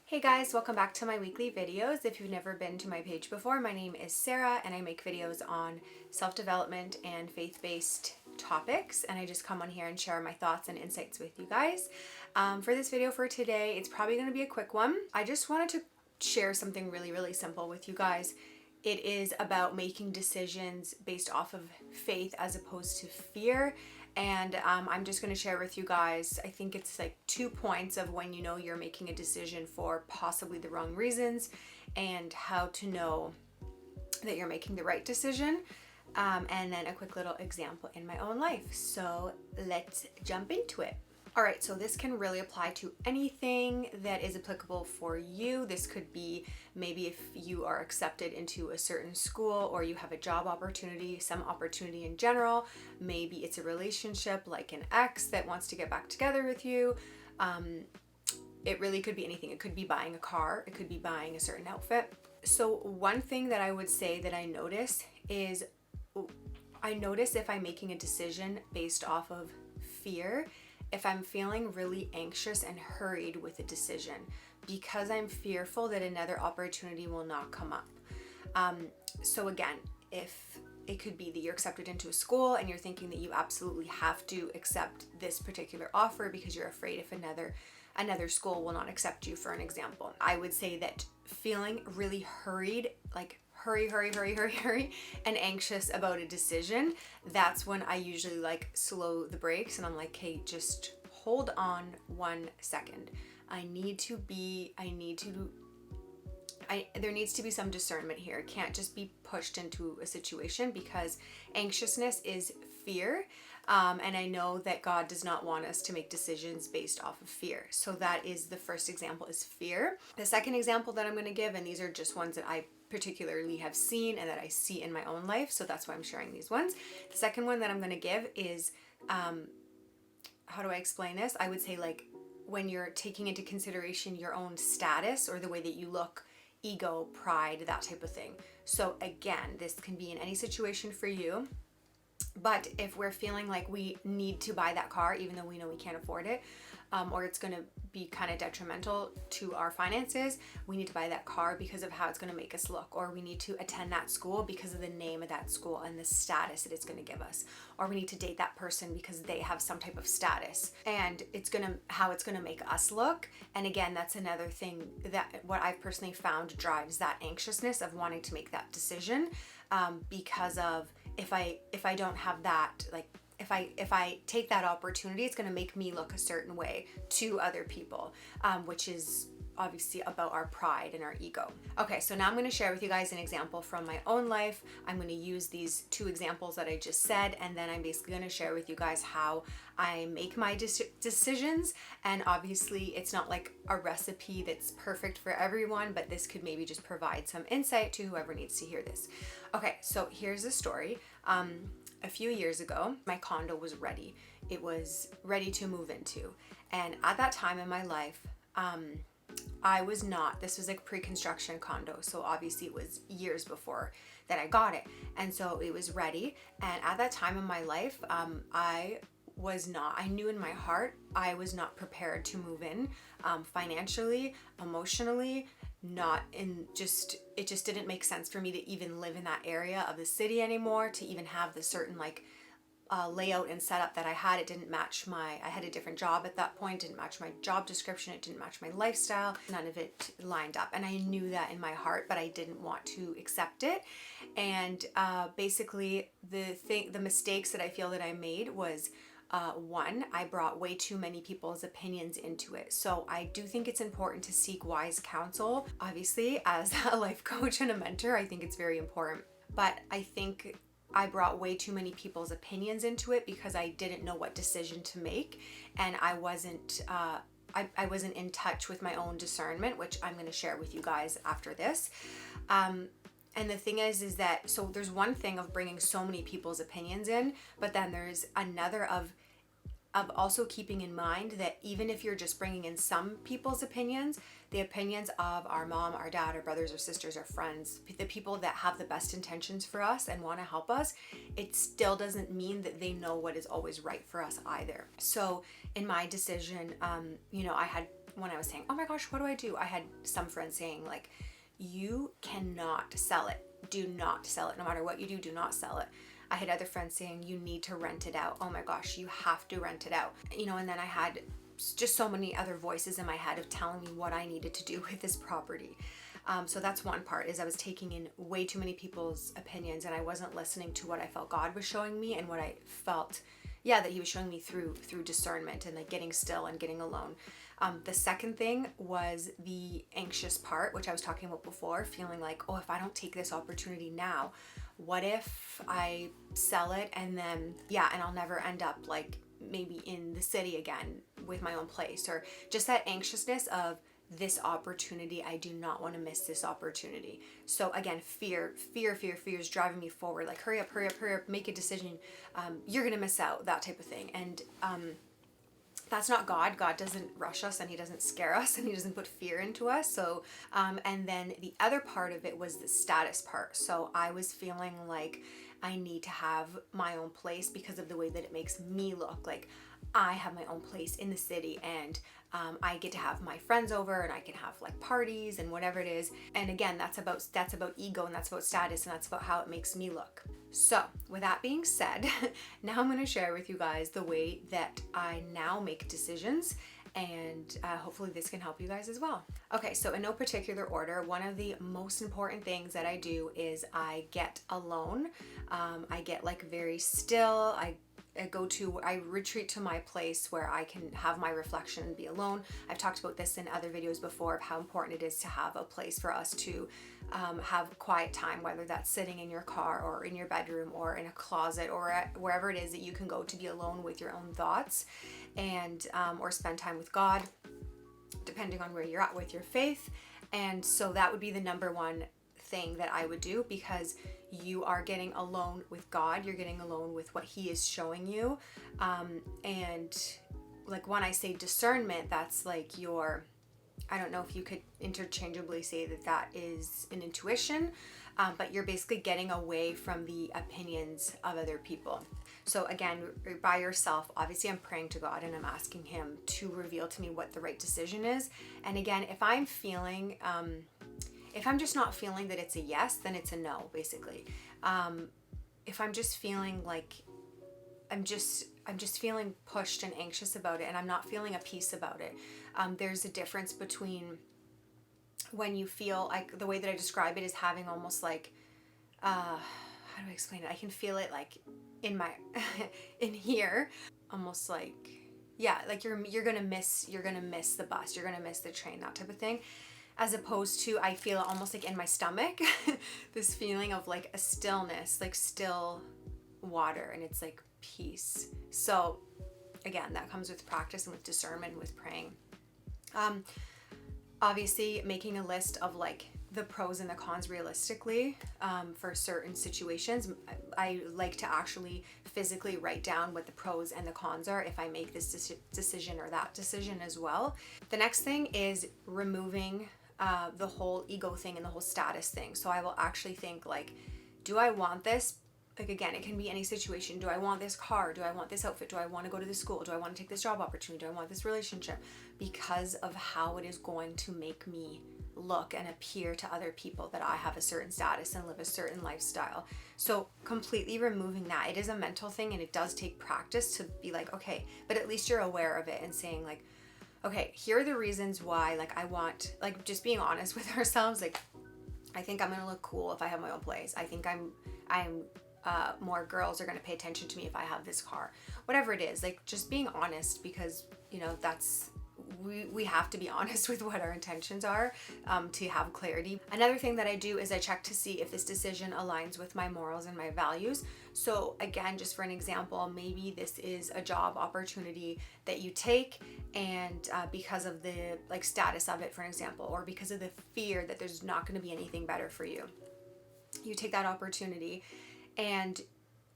Hey guys, welcome back to my weekly videos. If you've never been to my page before, my name is Sarah and I make videos on self-development and faith-based topics, and I just come on here and share my thoughts and insights with you guys. For this video for today, it's probably going to be a quick one. I just wanted to share something really simple with you guys. It is about making decisions based off of faith as opposed to fear. And I'm just going to share with you guys, I think it's like 2 points of when you know you're making a decision for possibly the wrong reasons and how to know that you're making the right decision. And then a quick little example in my own life. So let's jump into it. All right, so this can really apply to anything that is applicable for you. This could be maybe if you are accepted into a certain school or you have a job opportunity, some opportunity in general. Maybe it's a relationship like an ex that wants to get back together with you. It really could be anything. It could be buying a car. It could be buying a certain outfit. So one thing that I would say that I notice is if I'm making a decision based off of fear, if I'm feeling really anxious and hurried with a decision because I'm fearful that another opportunity will not come up. So again, if it could be that you're accepted into a school and you're thinking that you absolutely have to accept this particular offer because you're afraid if another school will not accept you, for an example. I would say that feeling really hurried, like hurry, and anxious about a decision, that's when I usually like slow the brakes and I'm like, hey, just hold on 1 second. There needs to be some discernment here. It can't just be pushed into a situation because anxiousness is fear. And I know that God does not want us to make decisions based off of fear. So that is the first example, is fear. The second example that I'm going to give, and these are just ones that I particularly have seen and that I see in my own life, so that's why I'm sharing these ones. The second one that I'm going to give is, how do I explain this? I would say like when you're taking into consideration your own status or the way that you look, ego, pride, that type of thing. So again, this can be in any situation for you. But if we're feeling like we need to buy that car, even though we know we can't afford it, or it's going to be kind of detrimental to our finances, we need to buy that car because of how it's going to make us look, or we need to attend that school because of the name of that school and the status that it's going to give us, or we need to date that person because they have some type of status and how it's going to make us look. And again, that's another thing that what I've personally found drives that anxiousness of wanting to make that decision, because of if I don't have that, like if I take that opportunity, it's going to make me look a certain way to other people, which is obviously about our pride and our ego. Okay, so now I'm going to share with you guys an example from my own life. I'm going to use these 2 examples that I just said, and then I'm basically going to share with you guys how I make my decisions. And obviously it's not like a recipe that's perfect for everyone, but this could maybe just provide some insight to whoever needs to hear this. Okay, so here's the story. A few years ago, my condo was ready. It was ready to move into. And at that time in my life, this was like pre-construction condo. So obviously it was years before that I got it. And so it was ready. And at that time in my life, I knew in my heart, I was not prepared to move in, financially, emotionally, it just didn't make sense for me to even live in that area of the city anymore, to even have the certain layout and setup that I had. It didn't match I had a different job at that point, didn't match my job description, it didn't match my lifestyle, none of it lined up. And I knew that in my heart, but I didn't want to accept it. And basically the mistakes that I feel that I made was, one, I brought way too many people's opinions into it. So I do think it's important to seek wise counsel. Obviously, as a life coach and a mentor, I think it's very important. But I think I brought way too many people's opinions into it because I didn't know what decision to make, and I wasn't in touch with my own discernment, which I'm going to share with you guys after this. And the thing is that, so there's one thing of bringing so many people's opinions in, but then there's another of also keeping in mind that even if you're just bringing in some people's opinions, the opinions of our mom, our dad, our brothers or sisters, our friends, the people that have the best intentions for us and want to help us, it still doesn't mean that they know what is always right for us either. So in my decision, I had when I was saying, oh my gosh, what do? I had some friends saying like, you cannot sell it. Do not sell it. No matter what you do not sell it. I had other friends saying you need to rent it out. Oh my gosh, you have to rent it out. And then I had just so many other voices in my head of telling me what I needed to do with this property. So that's one part, is I was taking in way too many people's opinions, and I wasn't listening to what I felt God was showing me and what I felt, that he was showing me through discernment and like getting still and getting alone. The second thing was the anxious part, which I was talking about before, feeling like, oh, if I don't take this opportunity now, what if I sell it and then, and I'll never end up like maybe in the city again with my own place, or just that anxiousness of this opportunity. I do not want to miss this opportunity. So again, fear is driving me forward. Like, hurry up, make a decision. You're going to miss out, that type of thing. And, that's not God. God doesn't rush us, and he doesn't scare us, and he doesn't put fear into us. So, and then the other part of it was the status part. So I was feeling like I need to have my own place because of the way that it makes me look. Like, I have my own place in the city, and I get to have my friends over, and I can have like parties and whatever it is. And again, that's about ego, and that's about status, and that's about how it makes me look. So with that being said, now I'm going to share with you guys the way that I now make decisions, and hopefully this can help you guys as well. Okay, so in no particular order, one of the most important things that I do is I get alone. I get like very still. I retreat to my place where I can have my reflection and be alone. I've talked about this in other videos before of how important it is to have a place for us to have quiet time, whether that's sitting in your car or in your bedroom or in a closet or wherever it is that you can go to be alone with your own thoughts, and or spend time with God, depending on where you're at with your faith. And so that would be the number one thing that I would do, because you are getting alone with God, you're getting alone with what he is showing you. And like when I say discernment, that's like I don't know if you could interchangeably say that is an intuition, but you're basically getting away from the opinions of other people. So again, by yourself, obviously I'm praying to God and I'm asking him to reveal to me what the right decision is. And again, if I'm feeling, if I'm just not feeling that it's a yes, then it's a no, basically. If I'm just feeling like I'm just feeling pushed and anxious about it, and I'm not feeling a peace about it. There's a difference between when you feel like, the way that I describe it is having almost like, how do I explain it? I can feel it like in my, in here, almost like, like you're gonna miss the bus, you're gonna miss the train, that type of thing. As opposed to, I feel almost like in my stomach, this feeling of like a stillness, like still water, and it's like peace. So again, that comes with practice and with discernment and with praying. Obviously making a list of like the pros and the cons realistically, for certain situations. I like to actually physically write down what the pros and the cons are if I make this decision or that decision as well. The next thing is removing the whole ego thing and the whole status thing. So I will actually think like, do I want this? Like, again, it can be any situation. Do I want this car? Do I want this outfit? Do I want to go to this school? Do I want to take this job opportunity? Do I want this relationship? Because of how it is going to make me look and appear to other people that I have a certain status and live a certain lifestyle. So completely removing that. It is a mental thing, and it does take practice to be like, okay, but at least you're aware of it and saying like, okay, here are the reasons why, like, I want, like, just being honest with ourselves. Like, I think I'm going to look cool if I have my own place. I think I'm more girls are going to pay attention to me if I have this car, whatever it is. Like, just being honest, because, you know, that's, we have to be honest with what our intentions are, to have clarity. Another thing that I do is I check to see if this decision aligns with my morals and my values. So again, just for an example, maybe this is a job opportunity that you take, and because of the like status of it, for example, or because of the fear that there's not going to be anything better for you, you take that opportunity. And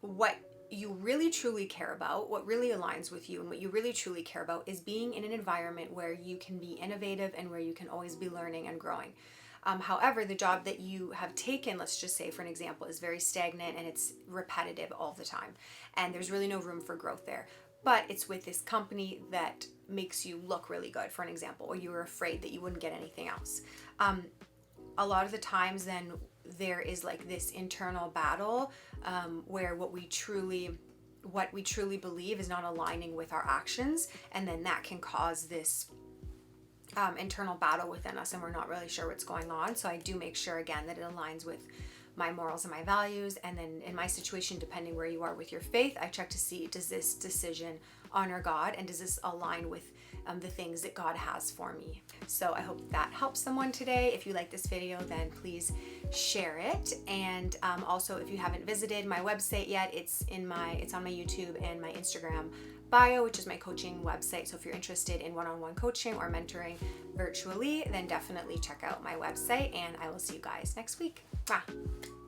what you really truly care about, what really aligns with you and what you really truly care about, is being in an environment where you can be innovative and where you can always be learning and growing. However, the job that you have taken, let's just say for an example, is very stagnant and it's repetitive all the time, and there's really no room for growth there. but it's with this company that makes you look really good, for an example, or you were afraid that you wouldn't get anything else. A lot of the times then there is like this internal battle where what we truly believe is not aligning with our actions, and then that can cause this internal battle within us, and we're not really sure what's going on. So I do make sure again that it aligns with my morals and my values. And then in my situation, depending where you are with your faith, I check to see, does this decision honor God, and does this align with the things that God has for me? So I hope that helps someone today. If you like this video, then please share it. And also, if you haven't visited my website yet, it's on my YouTube and my Instagram bio, which is my coaching website. So if you're interested in one-on-one coaching or mentoring virtually, then definitely check out my website, and I will see you guys next week. Bye.